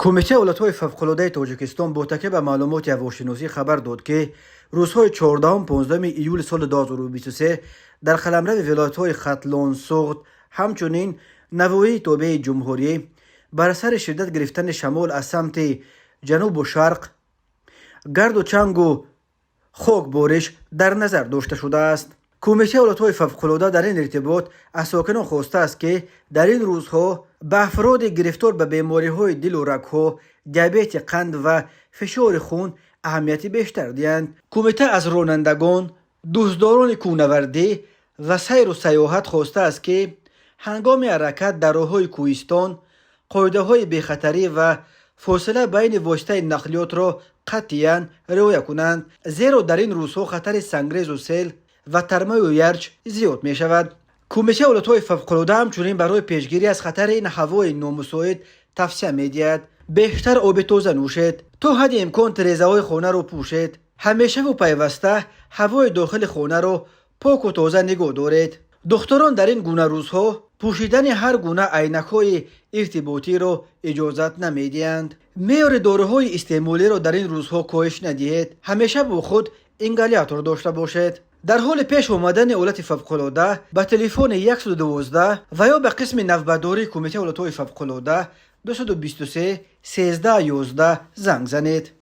کمیته ایالت‌های فوق‌العاده تاجیکستان با تکیه به معلومات هواشناسی خبر داد که روزهای 14 و 15 ایول سال 2023 در قلمرو ولایت‌های ختلان سوغد همچنین نواحی تابع جمهوری بر اثر شدت گرفتن شمال از سمت جنوب و شرق گرد و چنگ و خاک بارش در نظر داشته شده است. کمیته ایالت‌های فوق‌العاده در این ارتباط از ساکنان خواسته است که در این روزها به افراد گرفتار به بیماری‌های دل و رگ‌ها، دیابت قند و فشار خون اهمیت بیشتر دهند. کمیته از رانندگان، دوستداران کوهنوردی و سیر و سیاحت خواسته است که هنگام حرکت در راه‌های کوهستان قاعده‌های بی‌خطری و فاصله بین واسطه نقلیات را قطعاً رعایت کنند، زیرا در این روزها خطر سنگریز و سیل و ترمه و یرچ زیاد می شود. کمیته ایالت‌های فوق‌العاده همچنین برای پیشگیری از خطر این هوای نامساعد توصیه می دهد بیشتر آب تازه نوشید، تا حد امکان تریزه‌های خانه را پوشید، همیشه و پیوسته هوای داخل خانه را پاک و تازه نگاه دارید. دختران در این گونه روزها پوشیدن هر گونه عینک‌های ارتباطی را اجازت نمی‌دهند. معیار داروهای استعمالی را در این روزها کاهش ندهید. همیشه با خود اینگالیاتور داشته باشید. در حال پیش آمدن حالت فوق‌العاده به تلفن 112 و یا به قسم نوبتداری کمیته ایالت‌های فوق‌العاده 223 13 11 زنگ زنید.